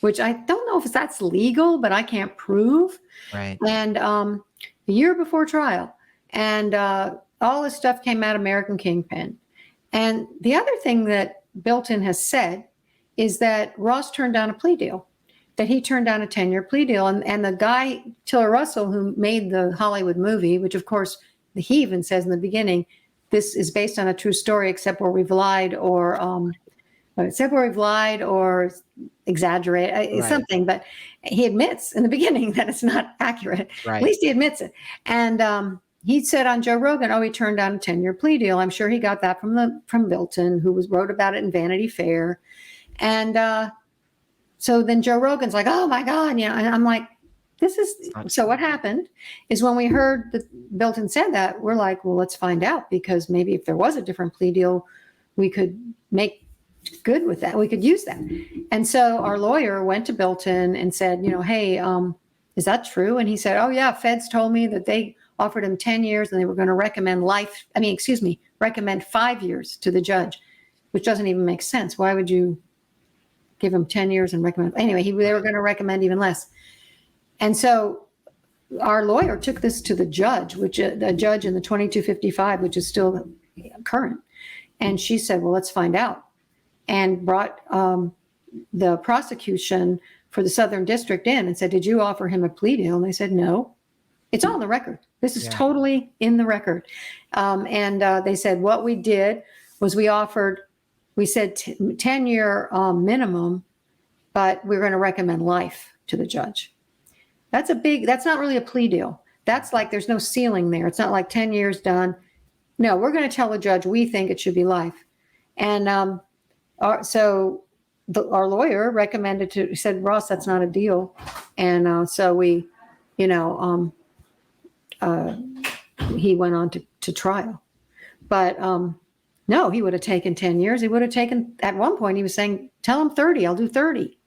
which I don't know if that's legal, but I can't prove. Right. And a year before trial. And all this stuff came out American Kingpin. And the other thing that Bilton has said is that Ross turned down a plea deal, that he turned down a 10-year plea deal. And the guy, Tiller Russell, who made the Hollywood movie, which of course, he even says in the beginning, this is based on a true story, except where we've lied or exaggerate right. Something. But he admits in the beginning that it's not accurate. Right. At least he admits it. And he said on Joe Rogan, he turned down a 10-year plea deal. I'm sure he got that from Bilton, who wrote about it in Vanity Fair. And so then Joe Rogan's like, oh my God, and I'm like, so what happened is when we heard that Bilton said that, we're like, well, let's find out, because maybe if there was a different plea deal, we could make good with that. We could use that. And so our lawyer went to Bilton and said, hey, is that true? And he said, oh yeah, feds told me that they offered him 10 years and they were going to recommend 5 years to the judge, which doesn't even make sense. Why would you give him 10 years and recommend? Anyway, they were going to recommend even less. And so our lawyer took this to the judge, a judge in the 2255, which is still current. And she said, well, let's find out. And brought the prosecution for the Southern District in and said, did you offer him a plea deal? And they said, no. It's on the record. This is totally in the record. And they said, what we did was we said 10-year minimum, but we're going to recommend life to the judge. That's not really a plea deal. That's like, there's no ceiling there. It's not like 10 years done. No, we're going to tell the judge, we think it should be life. And so our lawyer said, Ross, that's not a deal. And so we, he went on to trial. But no, he would have taken 10 years. He would have taken, at one point, he was saying, tell him 30, I'll do 30.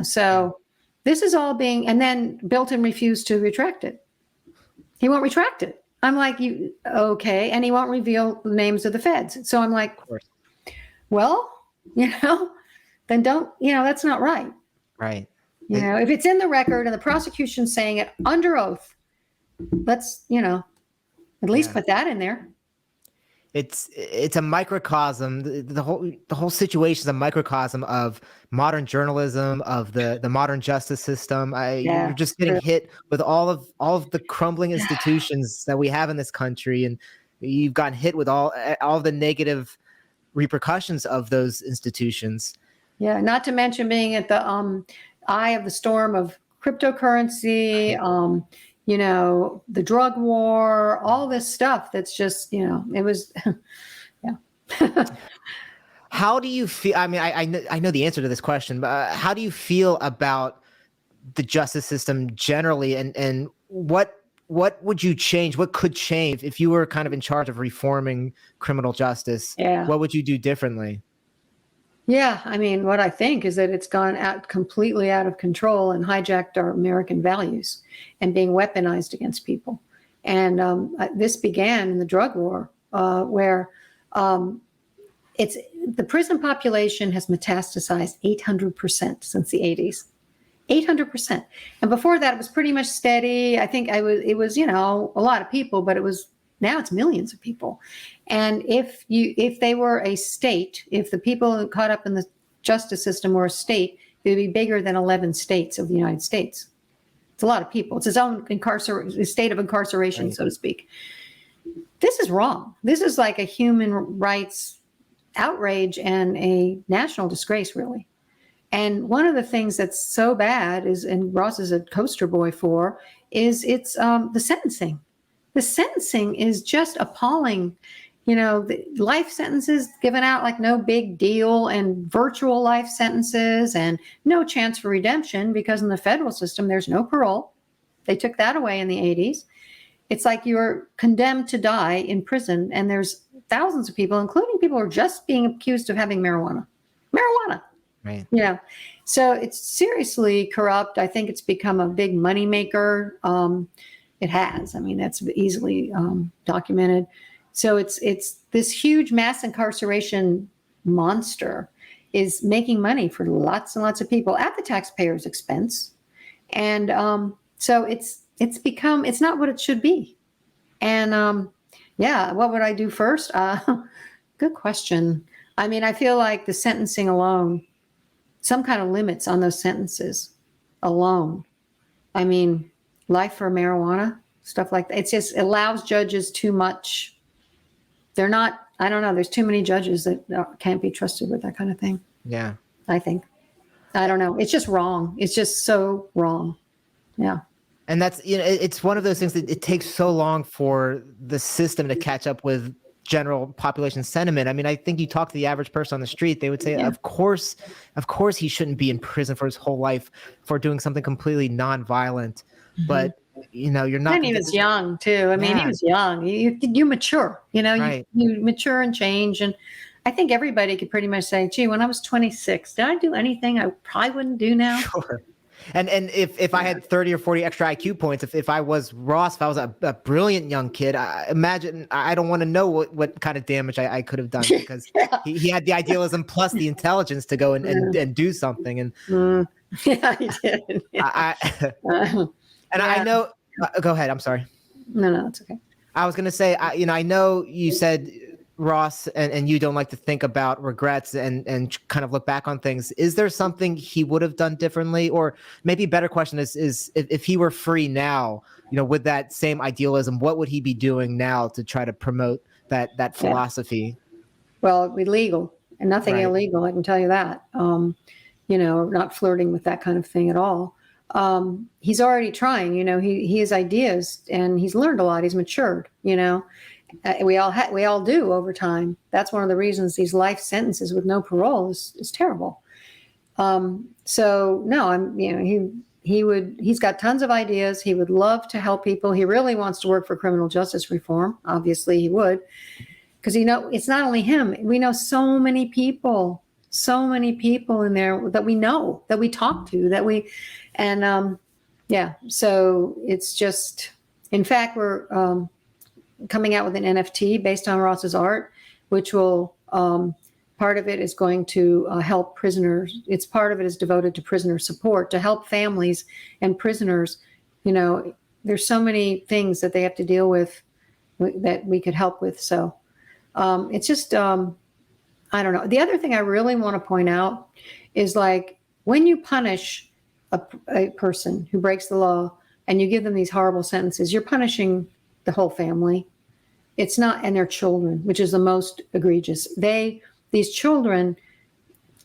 So this is all and then Bilton refused to retract it. He won't retract it. I'm like, okay. And he won't reveal the names of the feds. So I'm like, well, then don't, that's not right. Right. If it's in the record and the prosecution's saying it under oath, let's, at least put that in there. It's a microcosm. The whole situation is a microcosm of modern journalism, of the modern justice system. You're just getting hit with all of the crumbling institutions that we have in this country, and you've gotten hit with all of the negative repercussions of those institutions. Yeah, not to mention being at the eye of the storm of cryptocurrency. The drug war, all this stuff that's just, it was, How do you feel? I mean, I know the answer to this question, but how do you feel about the justice system generally? And what would you change? What could change if you were kind of in charge of reforming criminal justice? Yeah. What would you do differently? Yeah, I mean, what I think is that it's gone completely out of control and hijacked our American values and being weaponized against people. And this began in the drug war, where the prison population has metastasized 800% since the 80s. 800%. And before that, it was pretty much steady. I think it was a lot of people, but it was Now it's millions of people. And if they were a state, if the people caught up in the justice system were a state, it would be bigger than 11 states of the United States. It's a lot of people. It's its own state of incarceration, right, so to speak. This is wrong. This is like a human rights outrage and a national disgrace, really. And one of the things that's so bad is, and Ross is a poster boy for, is it's the sentencing. The sentencing is just appalling. You know, the life sentences given out like no big deal, and virtual life sentences, and no chance for redemption because in the federal system, there's no parole. They took that away in the 80s. It's like you're condemned to die in prison, and there's thousands of people, including people who are just being accused of having marijuana. Right. Yeah. So it's seriously corrupt. I think it's become a big moneymaker. It has. I mean, that's easily documented. So it's this huge mass incarceration monster is making money for lots and lots of people at the taxpayers' expense. And so it's not what it should be. And yeah, what would I do first? Good question. I mean, I feel like the sentencing alone, some kind of limits on those sentences alone. I mean, life for marijuana, stuff like that. It just allows judges too much. They're not, I don't know, there's too many judges that can't be trusted with that kind of thing. Yeah. I think. I don't know. It's just wrong. It's just so wrong. Yeah. And that's, you know, it's one of those things that it takes so long for the system to catch up with general population sentiment. I mean, I think you talk to the average person on the street, they would say, yeah, of course he shouldn't be in prison for his whole life for doing something completely nonviolent. Mm-hmm. But, you know, you're not. And he was young too. I mean, he was young. You mature, you know, right. you mature and change. And I think everybody could pretty much say, gee, when I was 26, did I do anything I probably wouldn't do now? Sure. And if I had 30 or 40 extra IQ points, if I was Ross, if I was a brilliant young kid, I don't want to know what kind of damage I could have done, because yeah, he had the idealism plus the intelligence to go and do something. And yeah, he did. Yeah. I know. Go ahead. I'm sorry. No, it's okay. I was going to say, I know you said, Ross, and you don't like to think about regrets and kind of look back on things. Is there something he would have done differently? Or maybe a better question is if he were free now, you know, with that same idealism, what would he be doing now to try to promote that philosophy? Well, illegal and nothing illegal. I can tell you that. You know, not flirting with that kind of thing at all. He's already trying, you know, he has ideas and he's learned a lot. He's matured, you know. We all do over time. That's one of the reasons these life sentences with no parole is terrible. So no, he's got tons of ideas. He would love to help people. He really wants to work for criminal justice reform. Obviously he would, because it's not only him. We know so many people in there that we know, that we talk to, so it's just, in fact, we're coming out with an NFT based on Ross's art, which will, part of it is going to help prisoners. Part of it is devoted to prisoner support, to help families and prisoners. You know, there's so many things that they have to deal with that we could help with. So it's just, I don't know. The other thing I really want to point out is, like, when you punish a person who breaks the law and you give them these horrible sentences, you're punishing the whole family. It's not, and their children, which is the most egregious. These children,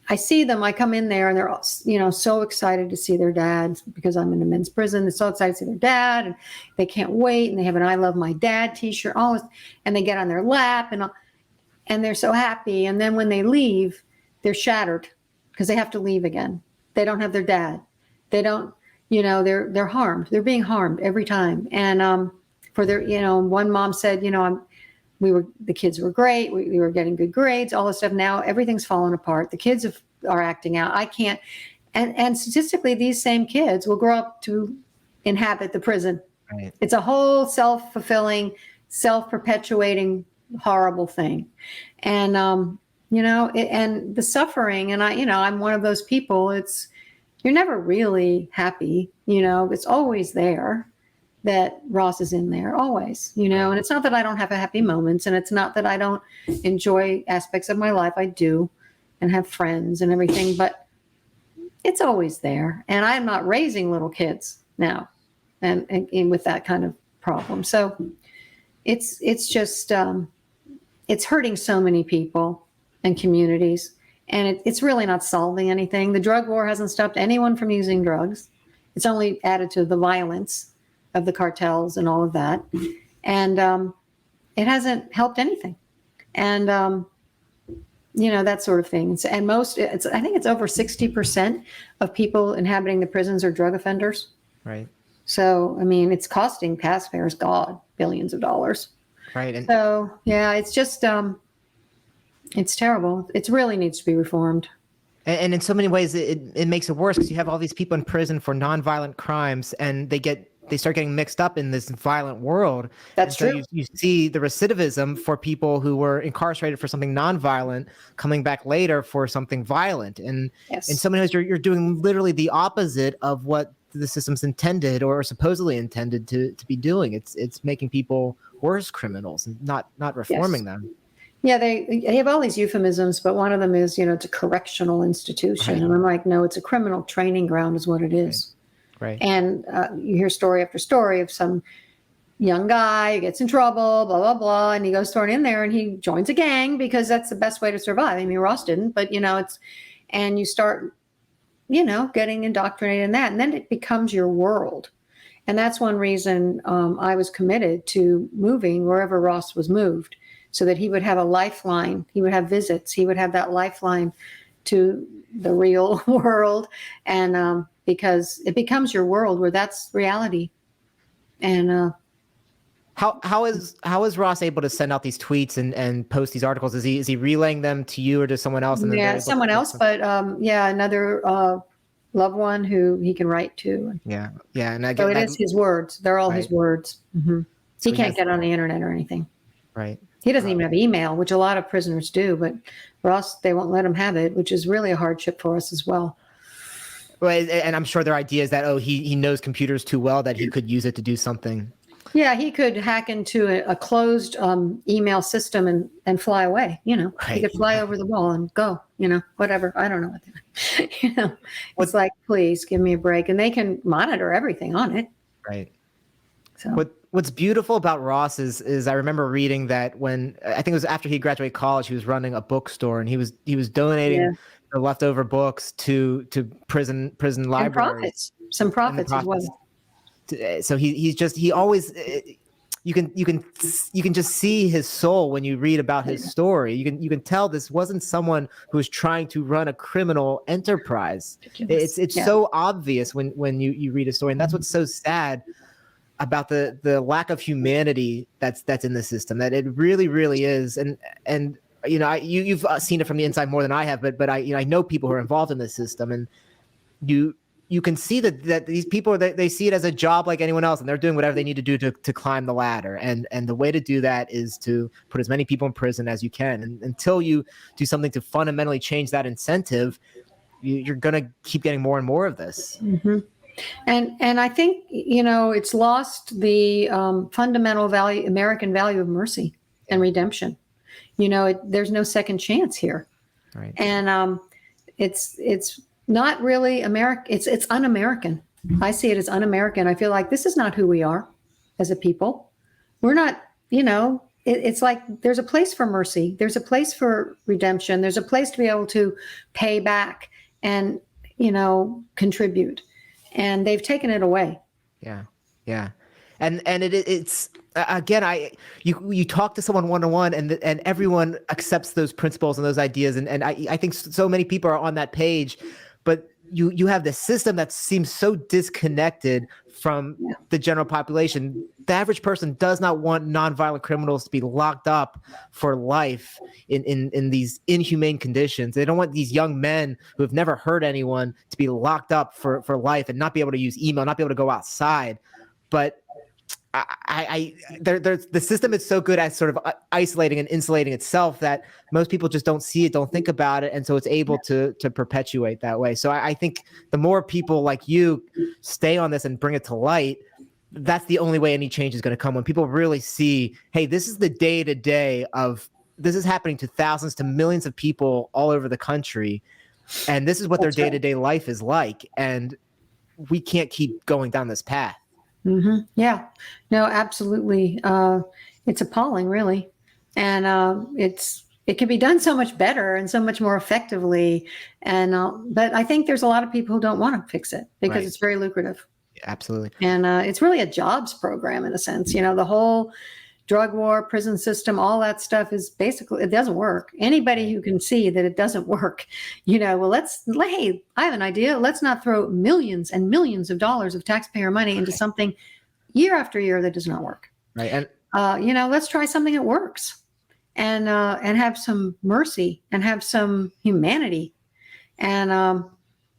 I see them, I come in there and they're, you know, so excited to see their dad, because I'm in a men's prison. They're so excited to see their dad, and they can't wait. And they have an "I love my dad" t-shirt, all this, and they get on their lap and they're so happy. And then when they leave, they're shattered because they have to leave again. They don't have their dad. They don't, you know, they're harmed. They're being harmed every time. And, for their, you know, one mom said, you know, the kids were great. We were getting good grades, all this stuff. Now everything's fallen apart. The kids are acting out. I can't. And statistically, these same kids will grow up to inhabit the prison. Right. It's a whole self-fulfilling, self-perpetuating, horrible thing. And, you know, and the suffering, and I'm one of those people. You're never really happy, you know, it's always there. that Ross is in there always, and it's not that I don't have happy moments, and it's not that I don't enjoy aspects of my life. I do, and have friends and everything, but it's always there. And I'm not raising little kids now, and with that kind of problem. So it's just, it's hurting so many people and communities, and it's really not solving anything. The drug war hasn't stopped anyone from using drugs. It's only added to the violence of the cartels and all of that. And it hasn't helped anything. And, that sort of thing. And I think it's over 60% of people inhabiting the prisons are drug offenders. Right. So, I mean, it's costing taxpayers, billions of dollars. Right. And so, yeah, it's just, it's terrible. It really needs to be reformed. And in so many ways, it makes it worse because you have all these people in prison for nonviolent crimes, and they start getting mixed up in this violent world. That's true. You see the recidivism for people who were incarcerated for something nonviolent coming back later for something violent. And in so many ways, you're doing literally the opposite of what the system's intended or supposedly intended to be doing. It's making people worse criminals and not reforming them. Yeah, they have all these euphemisms, but one of them is, it's a correctional institution. Right. And I'm like, no, it's a criminal training ground is what it is. Right. And you hear story after story of some young guy who gets in trouble, blah, blah, blah. And he goes thrown in there and he joins a gang because that's the best way to survive. I mean, Ross didn't, but, and you start, getting indoctrinated in that. And then it becomes your world. And that's one reason I was committed to moving wherever Ross was moved, so that he would have a lifeline. He would have visits. He would have that lifeline to the real world. And because it becomes your world where that's reality. And how is Ross able to send out these tweets and post these articles? Is he relaying them to you or to someone else? And then someone else, but another loved one who he can write to. Yeah. And I so it is his words. They're all his words. Mm-hmm. So he can't get on the internet or anything. Right. He doesn't even have email, which a lot of prisoners do, but Ross, they won't let him have it, which is really a hardship for us as well. Well, and I'm sure their idea is that, he knows computers too well that he could use it to do something. Yeah, he could hack into a closed email system and fly away, Right. He could fly over the wall and go, whatever. I don't know what it's like, please give me a break. And they can monitor everything on it. Right. So What's beautiful about Ross is I remember reading that when I think it was after he graduated college, he was running a bookstore and he was donating the leftover books to prison libraries. Some profits as well. So he always you can just see his soul when you read about his story. You can tell this wasn't someone who was trying to run a criminal enterprise. It's so obvious when you read a story, and that's what's so sad about the lack of humanity that's in the system, that it really, really is. And you've seen it from the inside more than I have, but I know people who are involved in the system, and you can see that these people, they see it as a job like anyone else, and they're doing whatever they need to do to climb the ladder. And the way to do that is to put as many people in prison as you can. And until you do something to fundamentally change that incentive, you're going to keep getting more and more of this. Mm-hmm. And I think, it's lost the fundamental value, American value of mercy and redemption. There's no second chance here. Right. And it's not really American. It's un-American. I see it as un-American. I feel like this is not who we are as a people. We're not, it's like there's a place for mercy. There's a place for redemption. There's a place to be able to pay back and, contribute. And they've taken it away. Yeah. And it's again, you talk to someone one-on-one and everyone accepts those principles and those ideas. And I think so many people are on that page, but you have this system that seems so disconnected from the general population. The average person does not want nonviolent criminals to be locked up for life in these inhumane conditions. They don't want these young men who have never hurt anyone to be locked up for life and not be able to use email, not be able to go outside. But the system is so good at sort of isolating and insulating itself that most people just don't see it, don't think about it, and so it's able to perpetuate that way. So I think the more people like you stay on this and bring it to light, that's the only way any change is going to come, when people really see, hey, this is the day to day of, this is happening to thousands to millions of people all over the country. And this is what their day to day life is like. And we can't keep going down this path. Mm-hmm. Yeah, no, absolutely. It's appalling, really. And it can be done so much better and so much more effectively. And but I think there's a lot of people who don't want to fix it because it's very lucrative. Absolutely. And it's really a jobs program in a sense. The whole drug war, prison system, all that stuff is basically, it doesn't work. Anybody who can see that it doesn't work, well, hey, I have an idea. Let's not throw millions and millions of dollars of taxpayer money into something year after year that does not work. Right. And let's try something that works, and have some mercy and have some humanity. And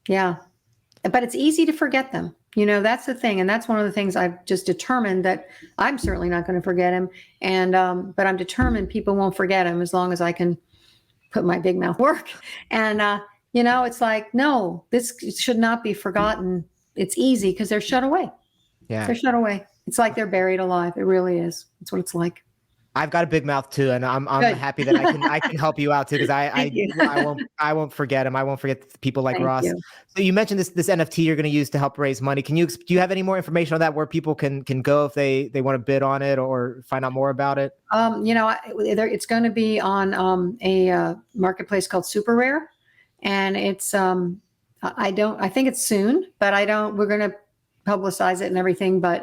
but it's easy to forget them. That's the thing. And that's one of the things I've just determined, that I'm certainly not going to forget him. And, but I'm determined people won't forget him as long as I can put my big mouth work. And, it's like, no, this should not be forgotten. It's easy because they're shut away. Yeah. They're shut away. It's like they're buried alive. It really is. That's what it's like. I've got a big mouth too, and I'm happy that I can help you out too, because I won't forget him. I won't forget people like Ross. You. So you mentioned this NFT you're going to use to help raise money. Do you have any more information on that, where people can go if they want to bid on it or find out more about it? It's going to be on a marketplace called Super Rare, and it's I think it's soon, but we're going to publicize it and everything, but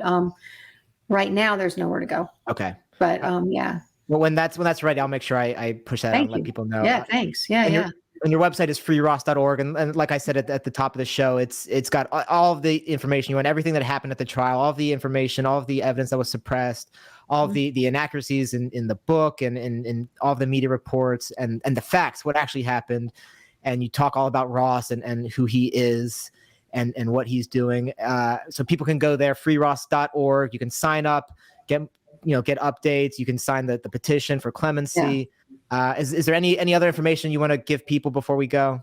right now there's nowhere to go. Okay. But yeah. Well, when that's ready, I'll make sure I push that out and let people know. Yeah, thanks. Yeah, And your website is freeross.org, and like I said at the top of the show, it's got all of the information you want, everything that happened at the trial, all of the information, all of the evidence that was suppressed, all of the inaccuracies in the book, and all of the media reports, and the facts, what actually happened. And you talk all about Ross and who he is and what he's doing. So people can go there, freeross.org. You can sign up, get updates. You can sign the petition for clemency. Yeah. Is there any other information you want to give people before we go?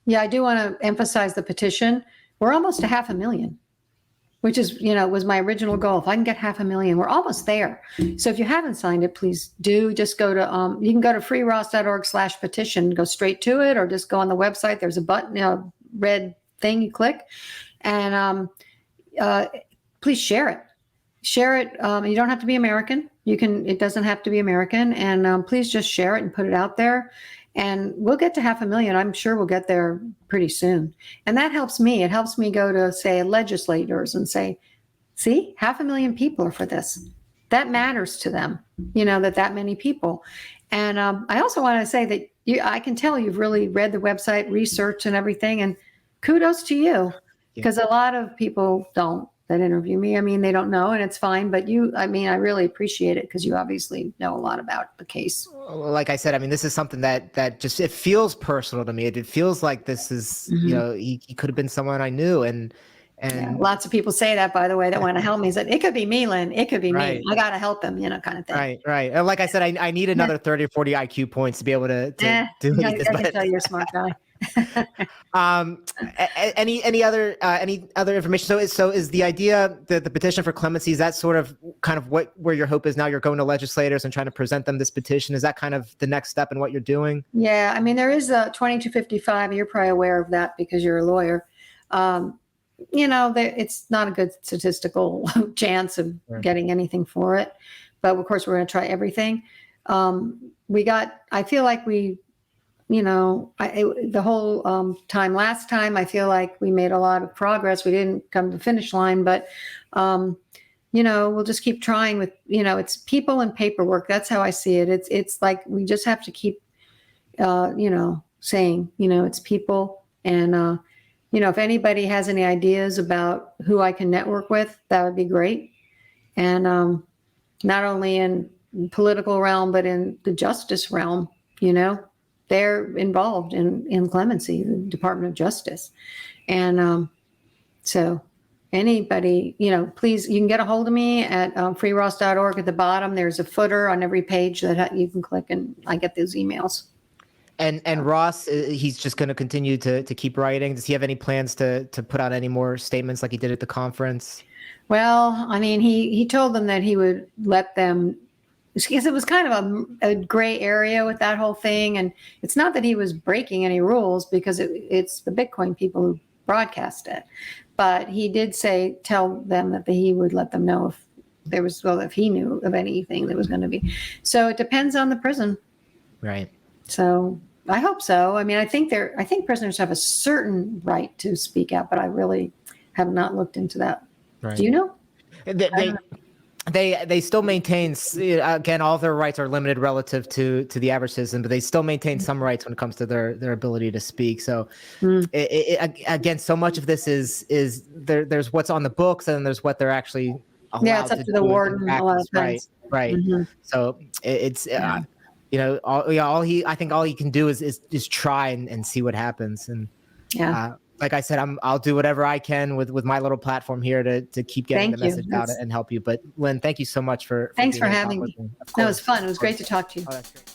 Yeah, I do want to emphasize the petition. We're almost to 500,000, which is, was my original goal. If I can get 500,000, we're almost there. So if you haven't signed it, please do. Just go to, you can go to freeross.org/petition, go straight to it, or just go on the website. There's a button, red thing you click, and please share it. Share it. You don't have to be American. It doesn't have to be American. And please just share it and put it out there. And we'll get to 500,000. I'm sure we'll get there pretty soon. And that helps me. It helps me go to, say, legislators and say, see, 500,000 people are for this. That matters to them, that many people. And I also want to say that I can tell you've really read the website, research and everything. And kudos to you, because a lot of people don't. That interview me. I mean, they don't know, and it's fine. But I really appreciate it, because you obviously know a lot about the case. Like I said, this is something that just, it feels personal to me. It feels like this is, he could have been someone I knew, and lots of people say that, by the way, that want to help me. Said it could be me, Lynn. It could be me. I got to help him, kind of thing. Right. And like I said, I need another 30 or 40 IQ points to be able to do this. I can tell you're a smart guy. Any other information? So is the idea that the petition for clemency, is that sort of kind of where your hope is now? You're going to legislators and trying to present them this petition. Is that kind of the next step in what you're doing? Yeah. There is a 2255. You're probably aware of that because you're a lawyer. It's not a good statistical chance of getting anything for it, but of course we're going to try everything. I feel like the whole time last time, I feel like we made a lot of progress. We didn't come to the finish line, but, we'll just keep trying with, it's people and paperwork. That's how I see it. It's like, we just have to keep, saying, it's people. And, if anybody has any ideas about who I can network with, that would be great. And not only in political realm, but in the justice realm, they're involved in clemency, the Department of Justice. And so anybody, please, you can get a hold of me at freeross.org. At the bottom, there's a footer on every page that you can click, and I get those emails. And Ross, he's just going to continue to keep writing. Does he have any plans to put out any more statements like he did at the conference? Well, I mean, he told them that he would let them, because it was kind of a gray area with that whole thing. And it's not that he was breaking any rules, because it's the Bitcoin people who broadcast it. But he did tell them that he would let them know if there was, well, if he knew of anything that was going to be. So it depends on the prison. Right. So I hope so. I mean, I think prisoners have a certain right to speak out, but I really have not looked into that. Right. Do you know? They still maintain, again, all of their rights are limited relative to the average citizen, but they still maintain some rights when it comes to their ability to speak. So again, so much of this is there's what's on the books, and there's what they're actually allowed Yeah, it's up to the warden a lot of times. Right. Mm-hmm. So it's all he can do is try and see what happens. And like I said, I'll do whatever I can with my little platform here to keep getting the message out and help you. But Lynn, thank you so much for having me. No, it was fun. It was great to talk to you. Oh, that's great.